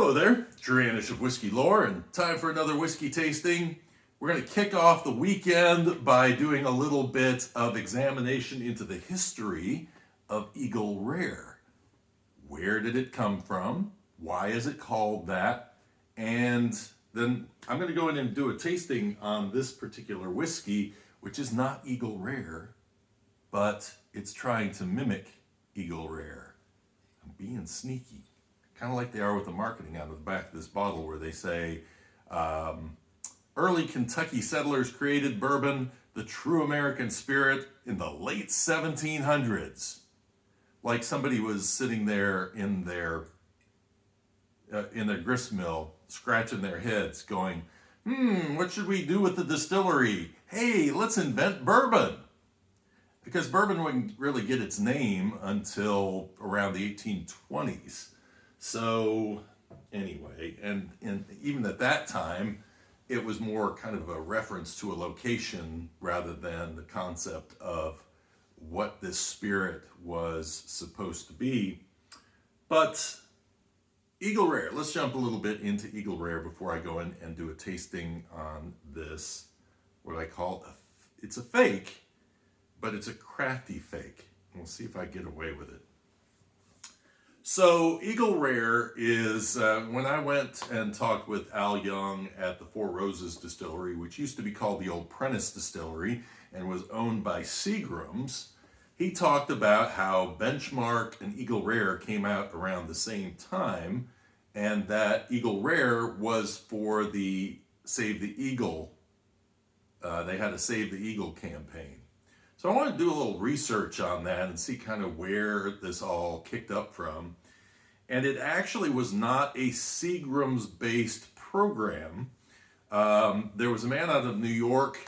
Hello there, Drew Anish of Whiskey Lore, and time for another whiskey tasting. We're going to kick off the weekend by doing a little bit of examination into the history of Eagle Rare. Where did it come from? Why is it called that? And then I'm going to go in and do a tasting on this particular whiskey, which is not Eagle Rare, but it's trying to mimic Eagle Rare. I'm being sneaky. Kind of like they are with the marketing on the back of this bottle where they say, early Kentucky settlers created bourbon, the true American spirit, in the late 1700s. Like somebody was sitting there in their grist mill, scratching their heads, going, what should we do with the distillery? Hey, let's invent bourbon. Because bourbon wouldn't really get its name until around the 1820s. So anyway, and even at that time, it was more kind of a reference to a location rather than the concept of what this spirit was supposed to be. But Eagle Rare, let's jump a little bit into Eagle Rare before I go in and do a tasting on this, what I call, it's a fake, but it's a crafty fake. We'll see if I get away with it. So Eagle Rare is, when I went and talked with Al Young at the Four Roses Distillery, which used to be called the Old Prentice Distillery and was owned by Seagram's, he talked about how Benchmark and Eagle Rare came out around the same time, and that Eagle Rare was for the Save the Eagle. They had a Save the Eagle campaign. So I want to do a little research on that and see kind of where this all kicked up from. And it actually was not a Seagram's based program. There was a man out of New York,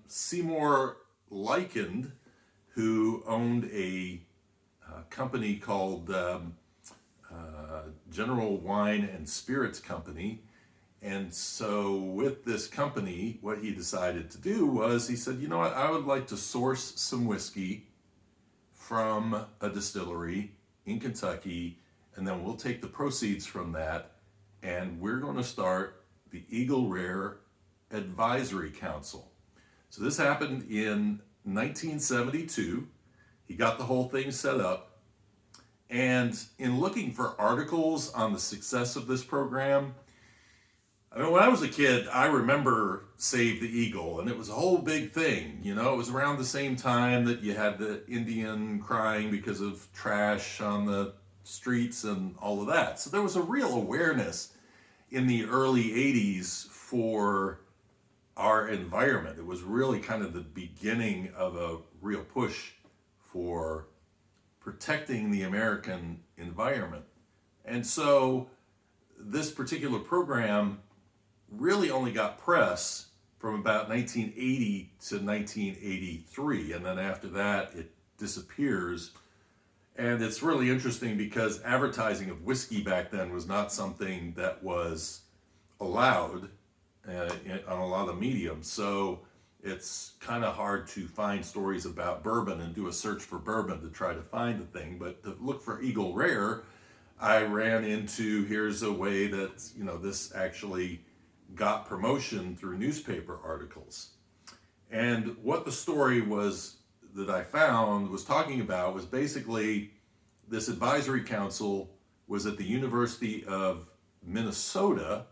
Seymour Lycand, who owned a company called General Wine and Spirits Company. And so with this company, what he decided to do was he said, you know what, I would like to source some whiskey from a distillery in Kentucky, and then we'll take the proceeds from that, and we're going to start the Eagle Rare Advisory Council. So this happened in 1972. He got the whole thing set up, and in looking for articles on the success of this program, I mean, when I was a kid, I remember Save the Eagle, and it was a whole big thing. You know, it was around the same time that you had the Indian crying because of trash on the streets and all of that. So there was a real awareness in the early 80s for our environment. It was really kind of the beginning of a real push for protecting the American environment. And so this particular program really only got press from about 1980 to 1983, and then after that it disappears. And it's really interesting because advertising of whiskey back then was not something that was allowed on a lot of mediums, so it's kind of hard to find stories about bourbon and do a search for bourbon to try to find the thing. But to look for Eagle Rare, I ran into, here's a way that, you know, this actually got promotion through newspaper articles. And what the story was that I found was talking about was basically this advisory council was at the University of Minnesota.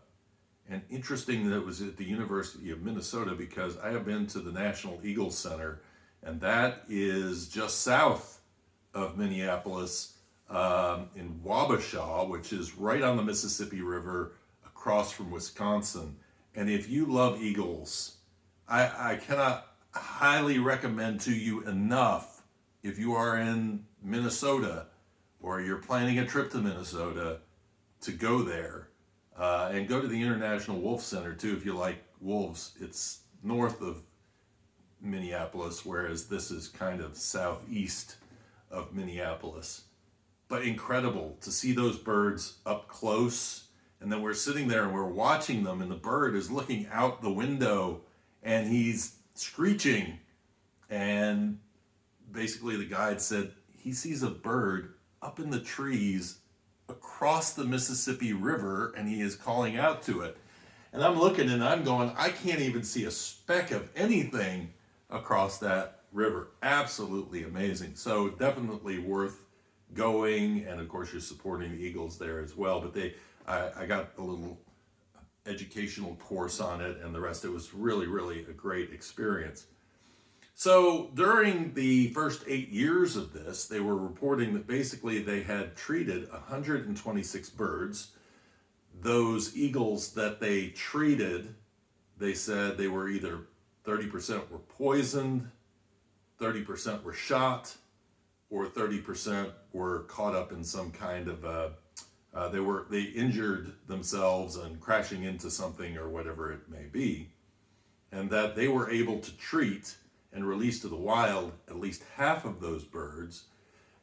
And interesting that it was at the University of Minnesota because I have been to the National Eagle Center, and that is just south of Minneapolis, in Wabasha, which is right on the Mississippi River across from Wisconsin. And if you love eagles, I cannot highly recommend to you enough, if you are in Minnesota or you're planning a trip to Minnesota, to go there. And go to the International Wolf Center too if you like wolves. It's north of Minneapolis, whereas this is kind of southeast of Minneapolis. But incredible to see those birds up close. And then we're sitting there and we're watching them, and the bird is looking out the window and he's screeching. And basically the guide said he sees a bird up in the trees across the Mississippi River, and he is calling out to it. And I'm looking and I'm going, I can't even see a speck of anything across that river. Absolutely amazing. So definitely worth going. And of course, you're supporting the Eagles there as well. But I got a little educational course on it and the rest. It was really, really a great experience. So during the first 8 years of this, they were reporting that basically they had treated 126 birds. Those eagles that they treated, they said they were either 30% were poisoned, 30% were shot, or 30% were caught up in some kind of they injured themselves and crashing into something or whatever it may be, and that they were able to treat and release to the wild at least half of those birds,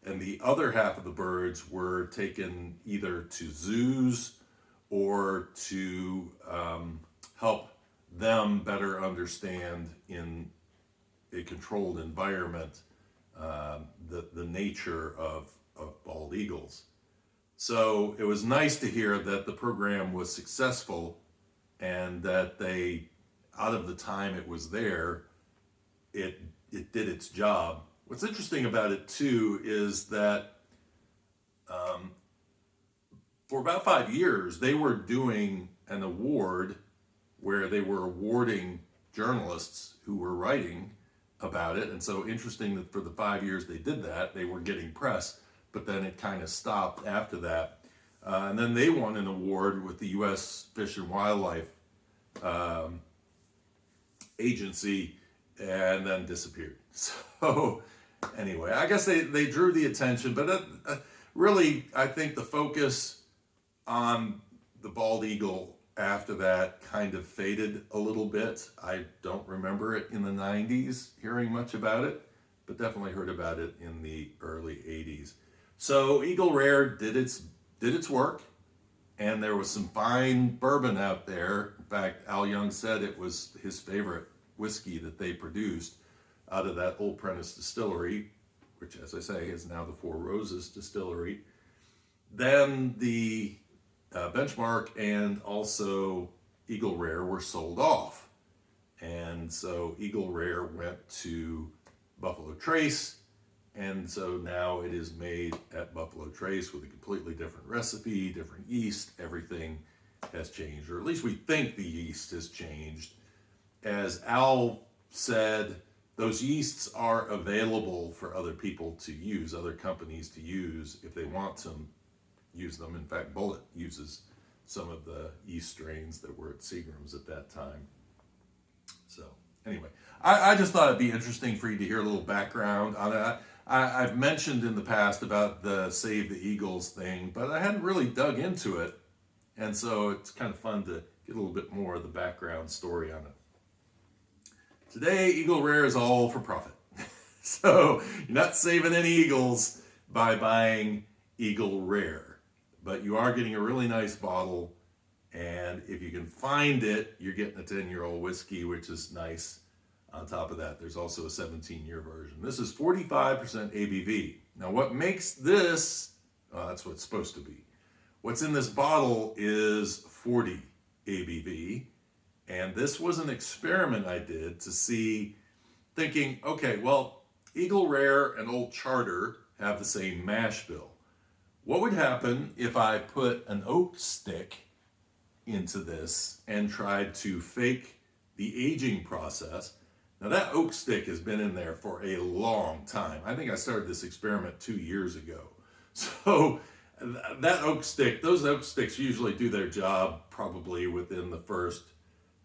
and the other half of the birds were taken either to zoos or to help them better understand in a controlled environment the nature of bald eagles. So it was nice to hear that the program was successful and that they, out of the time it was there, it did its job. What's interesting about it too is that for about 5 years, they were doing an award where they were awarding journalists who were writing about it. And so interesting that for the 5 years they did that, they were getting press, but then it kind of stopped after that. And then they won an award with the U.S. Fish and Wildlife Agency and then disappeared. So anyway, I guess they drew the attention, but really, I think the focus on the bald eagle after that kind of faded a little bit. I don't remember it in the 90s hearing much about it, but definitely heard about it in the early 80s. So Eagle Rare did its work, and there was some fine bourbon out there. In fact, Al Young said it was his favorite whiskey that they produced out of that Old Prentice distillery, which, as I say, is now the Four Roses distillery. Then the Benchmark and also Eagle Rare were sold off. And so Eagle Rare went to Buffalo Trace, and so now it is made at Buffalo Trace with a completely different recipe, different yeast. Everything has changed, or at least we think the yeast has changed. As Al said, those yeasts are available for other people to use, other companies to use if they want to use them. In fact, Bullet uses some of the yeast strains that were at Seagram's at that time. So anyway, I just thought it'd be interesting for you to hear a little background on it. I've mentioned in the past about the Save the Eagles thing, but I hadn't really dug into it. And so it's kind of fun to get a little bit more of the background story on it. Today, Eagle Rare is all for profit. So you're not saving any eagles by buying Eagle Rare, but you are getting a really nice bottle. And if you can find it, you're getting a 10-year-old whiskey, which is nice. On top of that, there's also a 17-year version. This is 45% ABV. Now, what makes this, that's what it's supposed to be. What's in this bottle is 40 ABV. And this was an experiment I did to see, thinking, okay, well, Eagle Rare and Old Charter have the same mash bill. What would happen if I put an oak stick into this and tried to fake the aging process? Now, that oak stick has been in there for a long time. I think I started this experiment 2 years ago. So that oak stick, those oak sticks usually do their job probably within the first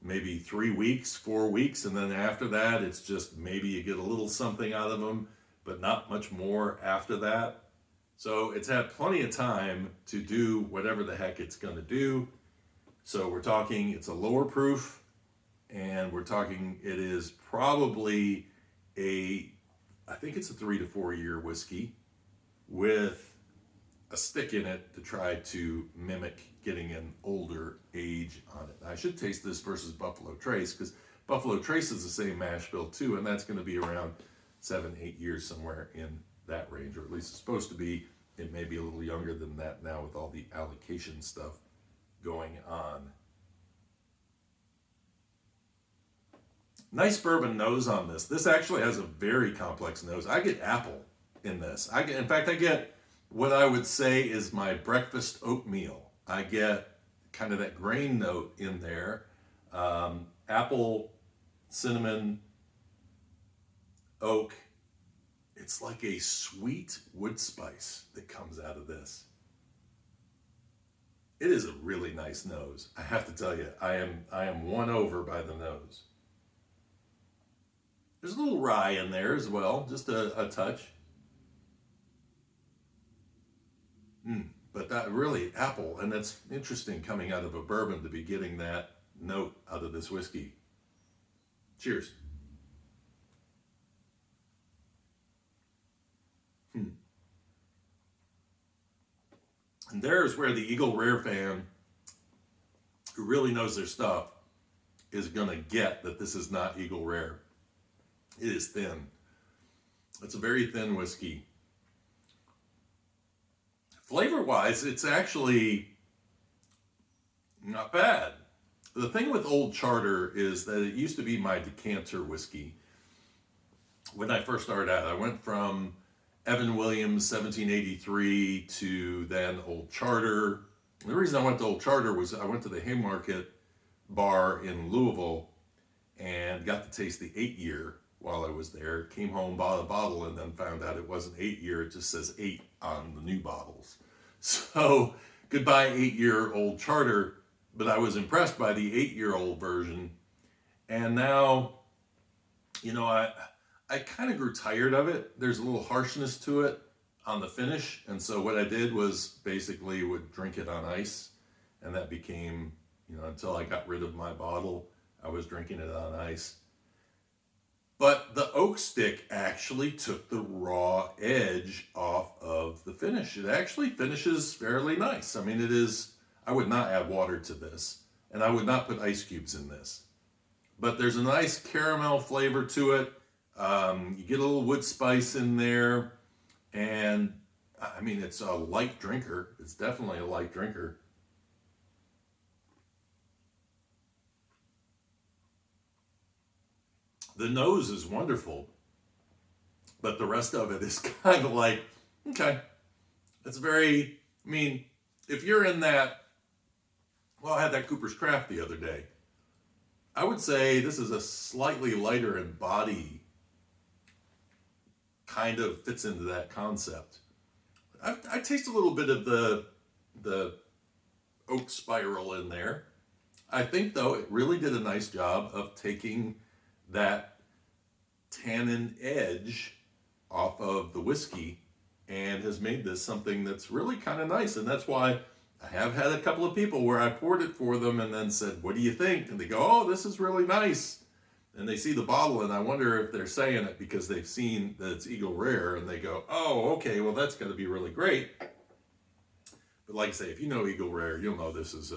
maybe 3 weeks, 4 weeks, and then after that, it's just maybe you get a little something out of them, but not much more after that. So it's had plenty of time to do whatever the heck it's going to do. So we're talking, it's a lower proof, and we're talking, it is probably I think it's a 3 to 4 year whiskey with a stick in it to try to mimic getting an older age on it. I should taste this versus Buffalo Trace, because Buffalo Trace is the same mash bill too, and that's going to be around 7-8 years, somewhere in that range, or at least it's supposed to be. It may be a little younger than that now with all the allocation stuff going on. Nice bourbon nose on this. This actually has a very complex nose. I get apple in this. In fact, I get what I would say is my breakfast oatmeal. I get kind of that grain note in there. Apple, cinnamon, oak. It's like a sweet wood spice that comes out of this. It is a really nice nose. I have to tell you, I am won over by the nose. There's a little rye in there as well, just a touch. But that really apple, and that's interesting coming out of a bourbon to be getting that note out of this whiskey. Cheers. And there's where the Eagle Rare fan who really knows their stuff is going to get that this is not Eagle Rare. It is thin. It's a very thin whiskey. Flavor-wise, it's actually not bad. The thing with Old Charter is that it used to be my decanter whiskey. When I first started out, I went from Evan Williams 1783 to then Old Charter. And the reason I went to Old Charter was I went to the Haymarket bar in Louisville and got to taste the 8-year while I was there. Came home, bought a bottle, and then found out it wasn't 8-year. It just says 8 on the new bottles. So goodbye 8-year Old Charter. But I was impressed by the 8-year-old version. And now, you know, I kind of grew tired of it. There's a little harshness to it on the finish. And so what I did was basically would drink it on ice. And that became, you know, until I got rid of my bottle, I was drinking it on ice. But the oak stick actually took the raw edge off of the finish. It actually finishes fairly nice. I mean, it is, I would not add water to this. And I would not put ice cubes in this. But there's a nice caramel flavor to it. You get a little wood spice in there, and I mean, it's a light drinker. It's definitely a light drinker. The nose is wonderful, but the rest of it is kind of like, okay, it's very, I mean, if you're in that, well, I had that Cooper's Craft the other day. I would say this is a slightly lighter in body, kind of fits into that concept. I taste a little bit of the oak spiral in there. I think, though, it really did a nice job of taking that tannin edge off of the whiskey and has made this something that's really kind of nice. And that's why I have had a couple of people where I poured it for them and then said, what do you think? And they go, oh, this is really nice. And they see the bottle, and I wonder if they're saying it because they've seen that it's Eagle Rare, and they go, oh, okay, well, that's going to be really great. But like I say, if you know Eagle Rare, you'll know this is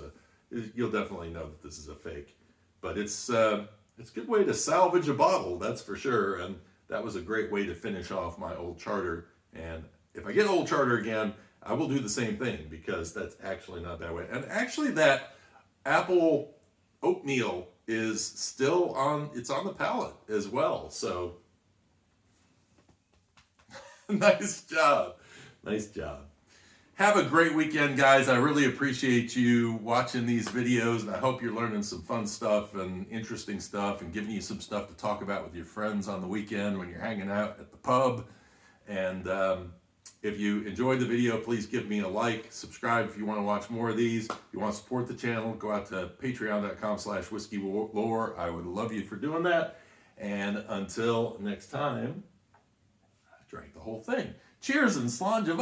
you'll definitely know that this is a fake. But it's a good way to salvage a bottle, that's for sure. And that was a great way to finish off my Old Charter. And if I get Old Charter again, I will do the same thing because that's actually not a bad way. And actually that apple oatmeal is still it's on the palate as well. So nice job. Nice job. Have a great weekend, guys. I really appreciate you watching these videos, and I hope you're learning some fun stuff and interesting stuff and giving you some stuff to talk about with your friends on the weekend when you're hanging out at the pub. And if you enjoyed the video, please give me a like, subscribe if you want to watch more of these. If you want to support the channel, go out to patreon.com/whiskey lore. I would love you for doing that. And until next time, I drank the whole thing. Cheers and Slainte.